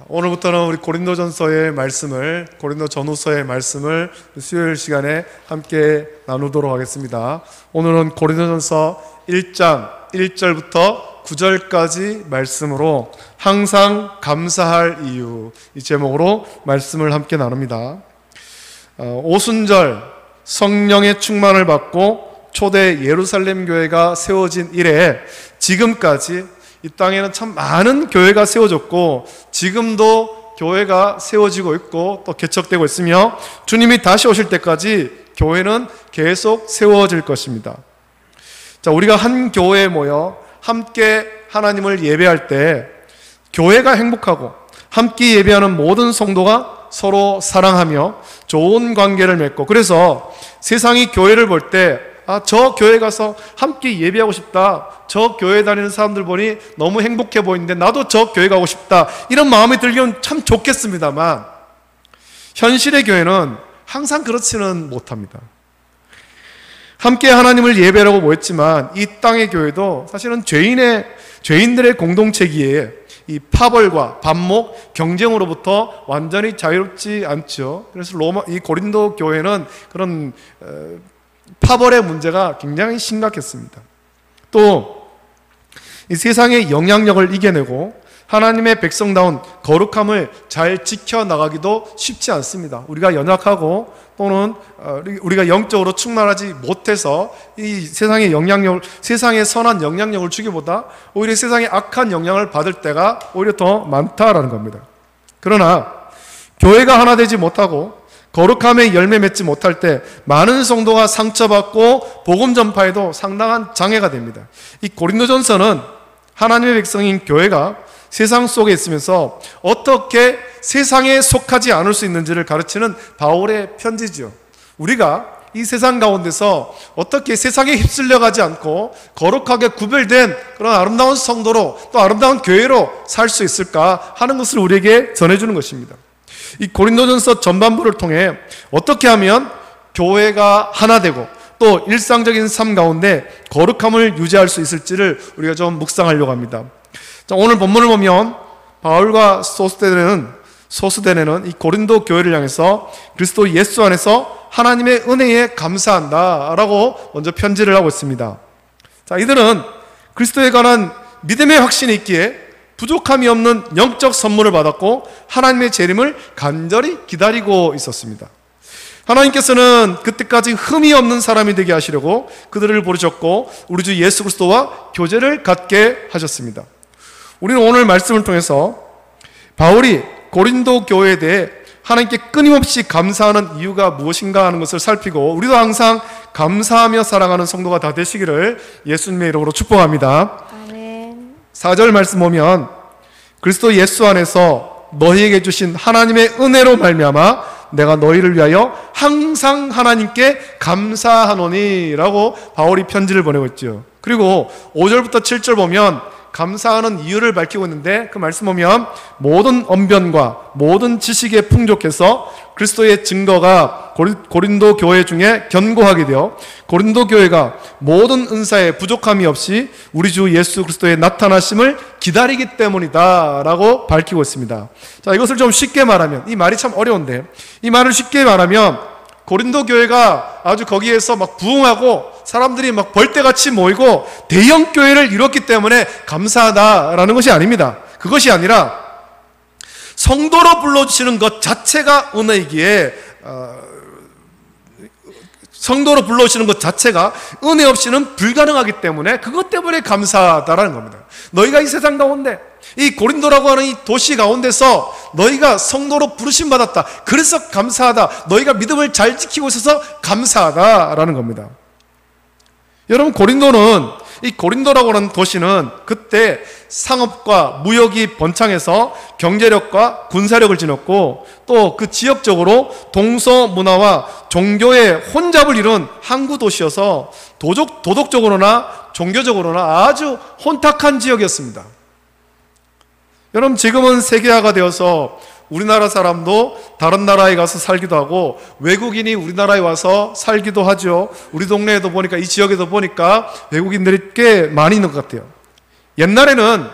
오늘부터는 우리 고린도전서의 말씀을, 고린도 전후서의 말씀을 수요일 시간에 함께 나누도록 하겠습니다. 오늘은 고린도전서 1장 1절부터 9절까지 말씀으로 항상 감사할 이유, 이 제목으로 말씀을 함께 나눕니다. 오순절 성령의 충만을 받고 초대 예루살렘 교회가 세워진 이래 지금까지 이 땅에는 참 많은 교회가 세워졌고 지금도 교회가 세워지고 있고 또 개척되고 있으며 주님이 다시 오실 때까지 교회는 계속 세워질 것입니다. 자, 우리가 한 교회에 모여 함께 하나님을 예배할 때 교회가 행복하고 함께 예배하는 모든 성도가 서로 사랑하며 좋은 관계를 맺고, 그래서 세상이 교회를 볼 때 저 교회 가서 함께 예배하고 싶다, 저 교회 다니는 사람들 보니 너무 행복해 보이는데 나도 저 교회 가고 싶다, 이런 마음이 들기는 참 좋겠습니다만 현실의 교회는 항상 그렇지는 못합니다. 함께 하나님을 예배하고 모였지만 이 땅의 교회도 사실은 죄인들의 공동체기에 이 파벌과 반목, 경쟁으로부터 완전히 자유롭지 않죠. 그래서 이 고린도 교회는 그런 파벌의 문제가 굉장히 심각했습니다. 또 이 세상의 영향력을 이겨내고 하나님의 백성다운 거룩함을 잘 지켜나가기도 쉽지 않습니다. 우리가 연약하고 또는 우리가 영적으로 충만하지 못해서 이 세상의 영향력을, 세상의 선한 영향력을 주기보다 오히려 세상의 악한 영향을 받을 때가 오히려 더 많다라는 겁니다. 그러나 교회가 하나 되지 못하고 거룩함의 열매 맺지 못할 때 많은 성도가 상처받고 복음 전파에도 상당한 장애가 됩니다. 이 고린도전서는 하나님의 백성인 교회가 세상 속에 있으면서 어떻게 세상에 속하지 않을 수 있는지를 가르치는 바울의 편지죠. 우리가 이 세상 가운데서 어떻게 세상에 휩쓸려가지 않고 거룩하게 구별된 그런 아름다운 성도로 또 아름다운 교회로 살 수 있을까 하는 것을 우리에게 전해주는 것입니다. 이 고린도전서 전반부를 통해 어떻게 하면 교회가 하나 되고 또 일상적인 삶 가운데 거룩함을 유지할 수 있을지를 우리가 좀 묵상하려고 합니다. 자, 오늘 본문을 보면 바울과 소스데네는 이 고린도 교회를 향해서 그리스도 예수 안에서 하나님의 은혜에 감사한다 라고 먼저 편지를 하고 있습니다. 자, 이들은 그리스도에 관한 믿음의 확신이 있기에 부족함이 없는 영적 선물을 받았고 하나님의 재림을 간절히 기다리고 있었습니다. 하나님께서는 그때까지 흠이 없는 사람이 되게 하시려고 그들을 부르셨고 우리 주 예수 그리스도와 교제를 갖게 하셨습니다. 우리는 오늘 말씀을 통해서 바울이 고린도 교회에 대해 하나님께 끊임없이 감사하는 이유가 무엇인가 하는 것을 살피고 우리도 항상 감사하며 살아가는 성도가 다 되시기를 예수님의 이름으로 축복합니다. 아멘. 4절 말씀 보면 그리스도 예수 안에서 너희에게 주신 하나님의 은혜로 말미암아 내가 너희를 위하여 항상 하나님께 감사하노니 라고 바울이 편지를 보내고 있죠. 그리고 5절부터 7절 보면 감사하는 이유를 밝히고 있는데 그 말씀 보면 모든 언변과 모든 지식에 풍족해서 그리스도의 증거가 고린도 교회 중에 견고하게 되어 고린도 교회가 모든 은사에 부족함이 없이 우리 주 예수 그리스도의 나타나심을 기다리기 때문이다 라고 밝히고 있습니다. 자, 이것을 좀 쉽게 말하면, 이 말이 참 어려운데 이 말을 쉽게 말하면 고린도 교회가 아주 거기에서 막 부흥하고 사람들이 막 벌떼같이 모이고 대형 교회를 이뤘기 때문에 감사하다라는 것이 아닙니다. 그것이 아니라 성도로 불러주시는 것 자체가 은혜이기에 성도로 불러주시는 것 자체가 은혜 없이는 불가능하기 때문에 그것 때문에 감사하다라는 겁니다. 너희가 이 세상 가운데 이 고린도라고 하는 이 도시 가운데서 너희가 성도로 부르심 받았다, 그래서 감사하다, 너희가 믿음을 잘 지키고 있어서 감사하다라는 겁니다. 여러분, 이 고린도라고 하는 도시는 그때 상업과 무역이 번창해서 경제력과 군사력을 지녔고 또 그 지역적으로 동서 문화와 종교의 혼잡을 이룬 항구 도시여서 도덕적으로나 종교적으로나 아주 혼탁한 지역이었습니다. 여러분, 지금은 세계화가 되어서 우리나라 사람도 다른 나라에 가서 살기도 하고 외국인이 우리나라에 와서 살기도 하죠. 우리 동네에도 보니까, 이 지역에도 보니까 외국인들이 꽤 많이 있는 것 같아요. 옛날에는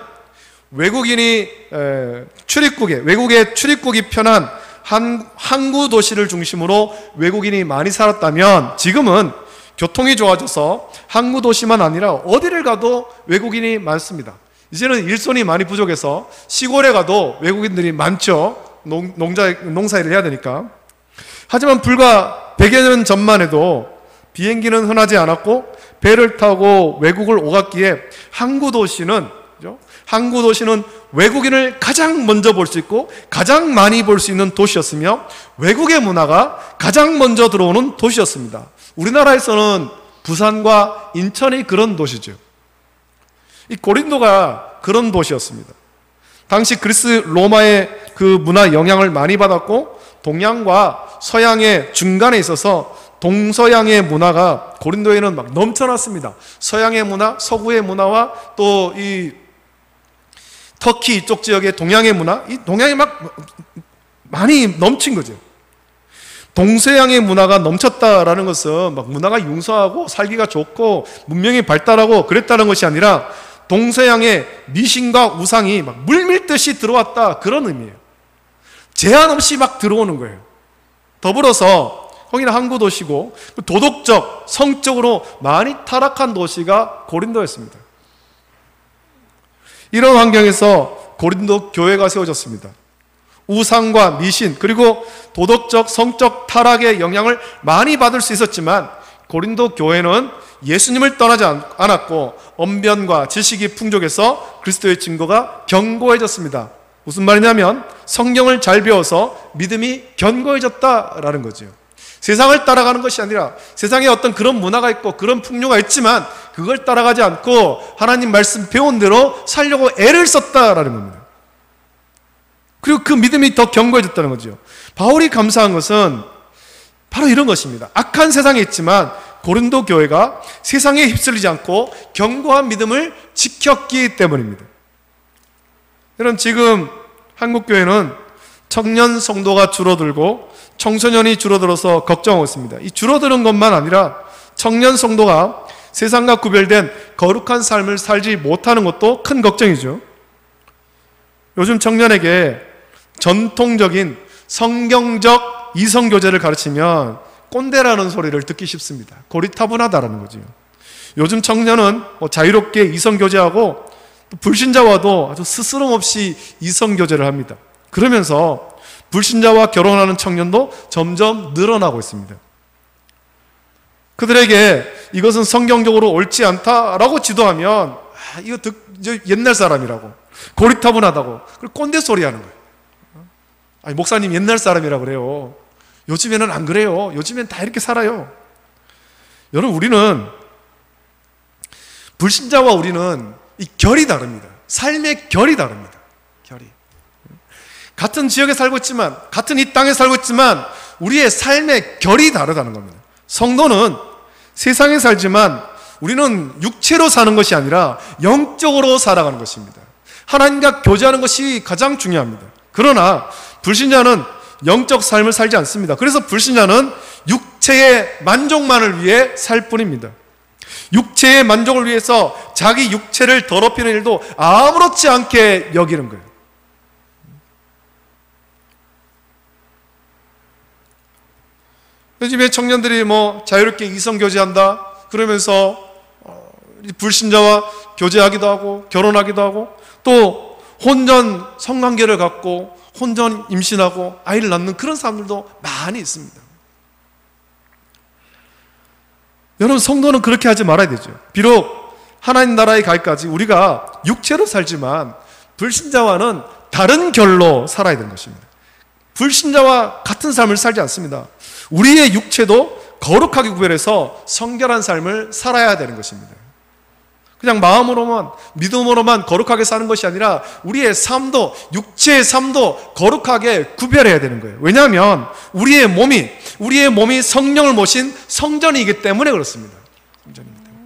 외국인이 외국의 출입국이 편한 항구 도시를 중심으로 외국인이 많이 살았다면, 지금은 교통이 좋아져서 항구 도시만 아니라 어디를 가도 외국인이 많습니다. 이제는 일손이 많이 부족해서 시골에 가도 외국인들이 많죠. 농사일을 해야 되니까. 하지만 불과 100여 년 전만 해도 비행기는 흔하지 않았고 배를 타고 외국을 오갔기에 항구 도시는 외국인을 가장 먼저 볼 수 있고 가장 많이 볼 수 있는 도시였으며 외국의 문화가 가장 먼저 들어오는 도시였습니다. 우리나라에서는 부산과 인천이 그런 도시죠. 이 고린도가 그런 도시였습니다. 당시 그리스 로마의 그 문화 영향을 많이 받았고 동양과 서양의 중간에 있어서 동서양의 문화가 고린도에는 막 넘쳐났습니다. 서양의 문화, 서구의 문화와 또 이 터키 이쪽 지역의 동양의 문화, 이 동양이 막 많이 넘친 거죠. 동서양의 문화가 넘쳤다라는 것은 막 문화가 융성하고 살기가 좋고 문명이 발달하고 그랬다는 것이 아니라 동서양의 미신과 우상이 막 물밀듯이 들어왔다, 그런 의미예요. 제한 없이 막 들어오는 거예요. 더불어서 거기는 항구 도시고 도덕적, 성적으로 많이 타락한 도시가 고린도였습니다. 이런 환경에서 고린도 교회가 세워졌습니다. 우상과 미신 그리고 도덕적, 성적 타락의 영향을 많이 받을 수 있었지만 고린도 교회는 예수님을 떠나지 않았고 언변과 지식이 풍족해서 그리스도의 증거가 견고해졌습니다. 무슨 말이냐면 성경을 잘 배워서 믿음이 견고해졌다라는 거죠. 세상을 따라가는 것이 아니라 세상에 어떤 그런 문화가 있고 그런 풍요가 있지만 그걸 따라가지 않고 하나님 말씀 배운 대로 살려고 애를 썼다라는 겁니다. 그리고 그 믿음이 더 견고해졌다는 거죠. 바울이 감사한 것은 바로 이런 것입니다. 악한 세상에 있지만 고린도 교회가 세상에 휩쓸리지 않고 견고한 믿음을 지켰기 때문입니다. 여러분, 지금 한국 교회는 청년 성도가 줄어들고 청소년이 줄어들어서 걱정하고 있습니다. 이 줄어드는 것만 아니라 청년 성도가 세상과 구별된 거룩한 삶을 살지 못하는 것도 큰 걱정이죠. 요즘 청년에게 전통적인 성경적 이성교제를 가르치면 꼰대라는 소리를 듣기 쉽습니다. 고리타분하다라는 거죠. 요즘 청년은 자유롭게 이성교제하고 불신자와도 아주 스스럼 없이 이성교제를 합니다. 그러면서 불신자와 결혼하는 청년도 점점 늘어나고 있습니다. 그들에게 이것은 성경적으로 옳지 않다라고 지도하면 이거 옛날 사람이라고, 고리타분하다고, 그리고 꼰대 소리 하는 거예요. 아니, 목사님 옛날 사람이라고 그래요. 요즘에는 안 그래요. 요즘엔 다 이렇게 살아요. 여러분, 우리는 불신자와 우리는 이 결이 다릅니다. 삶의 결이 다릅니다. 결이. 같은 지역에 살고 있지만, 같은 이 땅에 살고 있지만 우리의 삶의 결이 다르다는 겁니다. 성도는 세상에 살지만 우리는 육체로 사는 것이 아니라 영적으로 살아가는 것입니다. 하나님과 교제하는 것이 가장 중요합니다. 그러나 불신자는 영적 삶을 살지 않습니다. 그래서 불신자는 육체의 만족만을 위해 살 뿐입니다. 육체의 만족을 위해서 자기 육체를 더럽히는 일도 아무렇지 않게 여기는 거예요. 요즘에 청년들이 자유롭게 이성교제한다 그러면서 불신자와 교제하기도 하고 결혼하기도 하고 또 혼전 성관계를 갖고 혼전 임신하고 아이를 낳는 그런 사람들도 많이 있습니다. 여러분, 성도는 그렇게 하지 말아야 되죠. 비록 하나님 나라에 가기까지 우리가 육체로 살지만 불신자와는 다른 결로 살아야 되는 것입니다. 불신자와 같은 삶을 살지 않습니다. 우리의 육체도 거룩하게 구별해서 성결한 삶을 살아야 되는 것입니다. 그냥 마음으로만, 믿음으로만 거룩하게 사는 것이 아니라 우리의 삶도, 육체의 삶도 거룩하게 구별해야 되는 거예요. 왜냐하면 우리의 몸이 성령을 모신 성전이기 때문에 그렇습니다. 성전이기 때문에.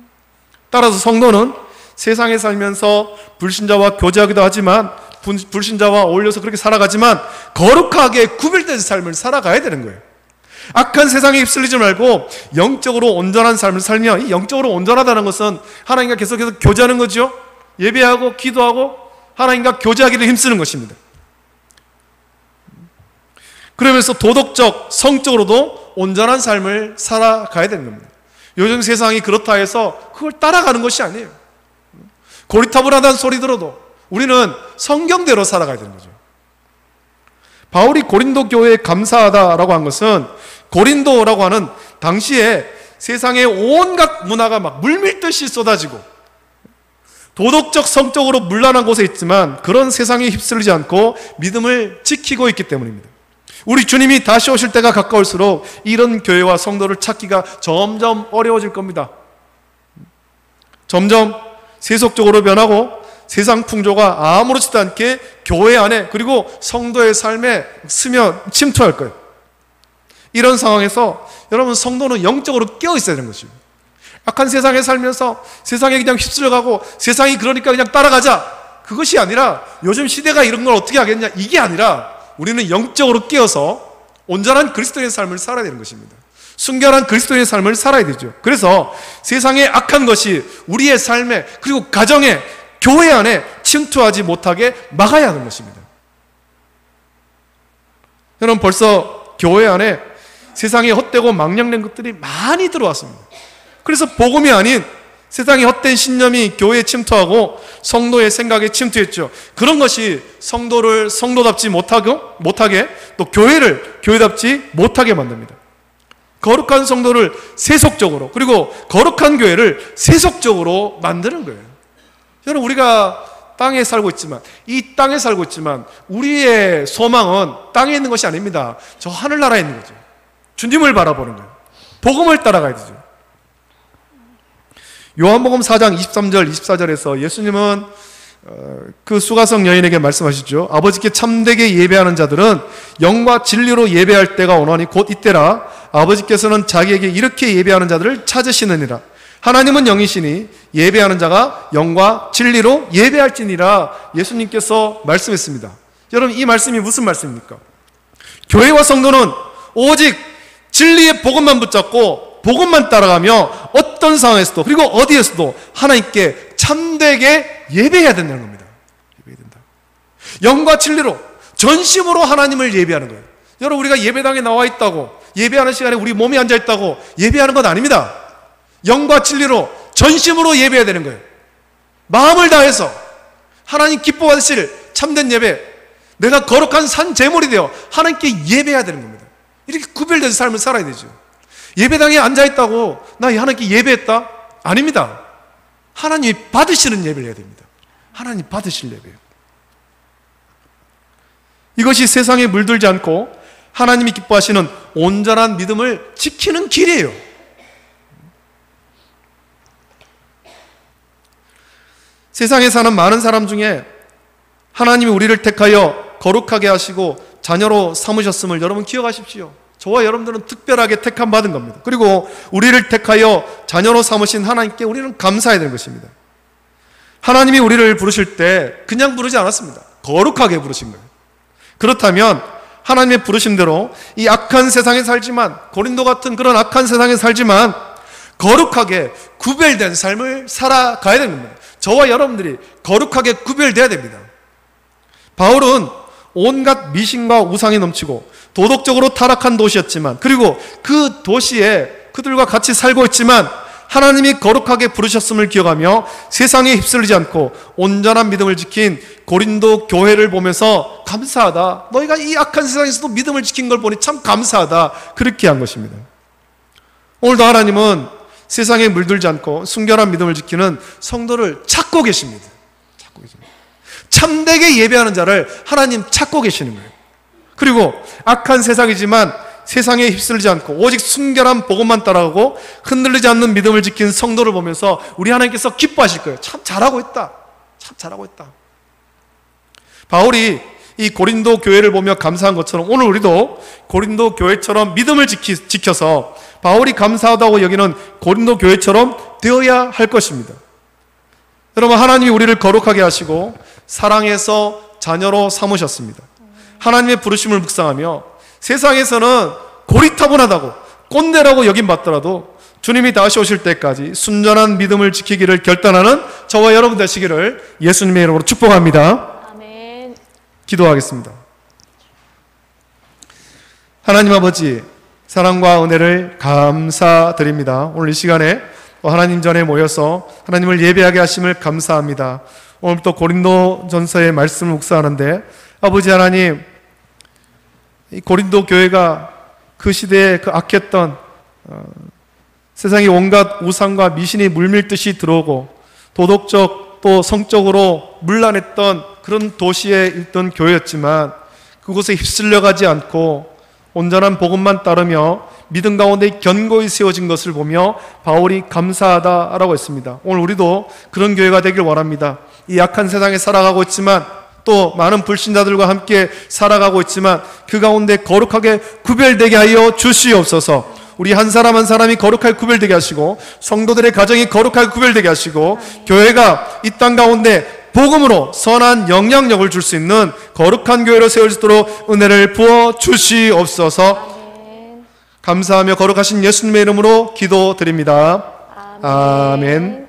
따라서 성도는 세상에 살면서 불신자와 교제하기도 하지만 불신자와 어울려서 그렇게 살아가지만 거룩하게 구별된 삶을 살아가야 되는 거예요. 악한 세상에 휩쓸리지 말고 영적으로 온전한 삶을 살며, 이 영적으로 온전하다는 것은 하나님과 계속해서 교제하는 거죠. 예배하고 기도하고 하나님과 교제하기를 힘쓰는 것입니다. 그러면서 도덕적, 성적으로도 온전한 삶을 살아가야 되는 겁니다. 요즘 세상이 그렇다 해서 그걸 따라가는 것이 아니에요. 고리타분하다는 소리 들어도 우리는 성경대로 살아가야 되는 거죠. 바울이 고린도 교회에 감사하다라고 한 것은 고린도라고 하는 당시에 세상의 온갖 문화가 막 물밀듯이 쏟아지고 도덕적, 성적으로 문란한 곳에 있지만 그런 세상에 휩쓸리지 않고 믿음을 지키고 있기 때문입니다. 우리 주님이 다시 오실 때가 가까울수록 이런 교회와 성도를 찾기가 점점 어려워질 겁니다. 점점 세속적으로 변하고 세상 풍조가 아무렇지도 않게 교회 안에 그리고 성도의 삶에 침투할 거예요. 이런 상황에서 여러분 성도는 영적으로 깨어 있어야 되는 것이죠. 악한 세상에 살면서 세상에 그냥 휩쓸려가고 세상이 그러니까 그냥 따라가자, 그것이 아니라 요즘 시대가 이런 걸 어떻게 하겠냐, 이게 아니라 우리는 영적으로 깨어서 온전한 그리스도인의 삶을 살아야 되는 것입니다. 순결한 그리스도인의 삶을 살아야 되죠. 그래서 세상의 악한 것이 우리의 삶에 그리고 가정에 교회 안에 침투하지 못하게 막아야 하는 것입니다. 여러분 벌써 교회 안에 세상에 헛되고 망령된 것들이 많이 들어왔습니다. 그래서 복음이 아닌 세상의 헛된 신념이 교회에 침투하고 성도의 생각에 침투했죠. 그런 것이 성도를 성도답지 못하게 또 교회를 교회답지 못하게 만듭니다. 거룩한 성도를 세속적으로 그리고 거룩한 교회를 세속적으로 만드는 거예요. 여러분 우리가 땅에 살고 있지만 이 땅에 살고 있지만 우리의 소망은 땅에 있는 것이 아닙니다. 저 하늘나라에 있는 거죠. 주님을 바라보는 거예요. 복음을 따라가야 되죠. 요한복음 4장 23절 24절에서 예수님은 그 수가성 여인에게 말씀하시죠. 아버지께 참되게 예배하는 자들은 영과 진리로 예배할 때가 오나니 곧 이때라. 아버지께서는 자기에게 이렇게 예배하는 자들을 찾으시느니라. 하나님은 영이시니 예배하는 자가 영과 진리로 예배할지니라. 예수님께서 말씀했습니다. 여러분 이 말씀이 무슨 말씀입니까? 교회와 성도는 오직 진리의 복음만 붙잡고 복음만 따라가며 어떤 상황에서도 그리고 어디에서도 하나님께 참되게 예배해야 된다는 겁니다. 예배해야 된다. 영과 진리로 전심으로 하나님을 예배하는 거예요. 여러분 우리가 예배당에 나와 있다고 예배하는 시간에 우리 몸이 앉아 있다고 예배하는 건 아닙니다. 영과 진리로 전심으로 예배해야 되는 거예요. 마음을 다해서 하나님 기뻐하실 참된 예배, 내가 거룩한 산 제물이 되어 하나님께 예배해야 되는 겁니다. 이렇게 구별된 삶을 살아야 되죠. 예배당에 앉아있다고 나 하나님께 예배했다? 아닙니다. 하나님이 받으시는 예배를 해야 됩니다. 하나님 받으실 예배예요. 이것이 세상에 물들지 않고 하나님이 기뻐하시는 온전한 믿음을 지키는 길이에요. 세상에 사는 많은 사람 중에 하나님이 우리를 택하여 거룩하게 하시고 자녀로 삼으셨음을 여러분 기억하십시오. 저와 여러분들은 특별하게 택함 받은 겁니다. 그리고 우리를 택하여 자녀로 삼으신 하나님께 우리는 감사해야 되는 것입니다. 하나님이 우리를 부르실 때 그냥 부르지 않았습니다. 거룩하게 부르신 거예요. 그렇다면 하나님의 부르심대로 이 악한 세상에 살지만, 고린도 같은 그런 악한 세상에 살지만 거룩하게 구별된 삶을 살아가야 되는 겁니다. 저와 여러분들이 거룩하게 구별돼야 됩니다. 바울은 온갖 미신과 우상이 넘치고 도덕적으로 타락한 도시였지만, 그리고 그 도시에 그들과 같이 살고 있지만 하나님이 거룩하게 부르셨음을 기억하며 세상에 휩쓸리지 않고 온전한 믿음을 지킨 고린도 교회를 보면서 감사하다, 너희가 이 악한 세상에서도 믿음을 지킨 걸 보니 참 감사하다, 그렇게 한 것입니다. 오늘도 하나님은 세상에 물들지 않고 순결한 믿음을 지키는 성도를 찾고 계십니다. 찾고 계십니다. 참되게 예배하는 자를 하나님 찾고 계시는 거예요. 그리고 악한 세상이지만 세상에 휩쓸리지 않고 오직 순결한 복음만 따라가고 흔들리지 않는 믿음을 지킨 성도를 보면서 우리 하나님께서 기뻐하실 거예요. 참 잘하고 있다. 참 잘하고 있다. 바울이 이 고린도 교회를 보며 감사한 것처럼 오늘 우리도 고린도 교회처럼 믿음을 지켜서 바울이 감사하다고 여기는 고린도 교회처럼 되어야 할 것입니다. 여러분, 하나님이 우리를 거룩하게 하시고 사랑해서 자녀로 삼으셨습니다. 하나님의 부르심을 묵상하며 세상에서는 고리타분하다고 꼰대라고 여김받더라도 주님이 다시 오실 때까지 순전한 믿음을 지키기를 결단하는 저와 여러분 되시기를 예수님의 이름으로 축복합니다. 아멘. 기도하겠습니다. 하나님 아버지, 사랑과 은혜를 감사드립니다. 오늘 이 시간에 하나님 전에 모여서 하나님을 예배하게 하심을 감사합니다. 오늘 또 고린도 전서의 말씀을 묵상하는데, 아버지 하나님, 이 고린도 교회가 그 시대에 그 악했던 세상의 온갖 우상과 미신이 물밀듯이 들어오고 도덕적 또 성적으로 문란했던 그런 도시에 있던 교회였지만, 그곳에 휩쓸려가지 않고 온전한 복음만 따르며 믿음 가운데 견고히 세워진 것을 보며 바울이 감사하다라고 했습니다. 오늘 우리도 그런 교회가 되길 원합니다. 이 약한 세상에 살아가고 있지만, 또 많은 불신자들과 함께 살아가고 있지만, 그 가운데 거룩하게 구별되게 하여 주시옵소서. 우리 한 사람 한 사람이 거룩하게 구별되게 하시고, 성도들의 가정이 거룩하게 구별되게 하시고, 교회가 이 땅 가운데 복음으로 선한 영향력을 줄 수 있는 거룩한 교회로 세울 수 있도록 은혜를 부어 주시옵소서. 감사하며 거룩하신 예수님의 이름으로 기도드립니다. 아멘.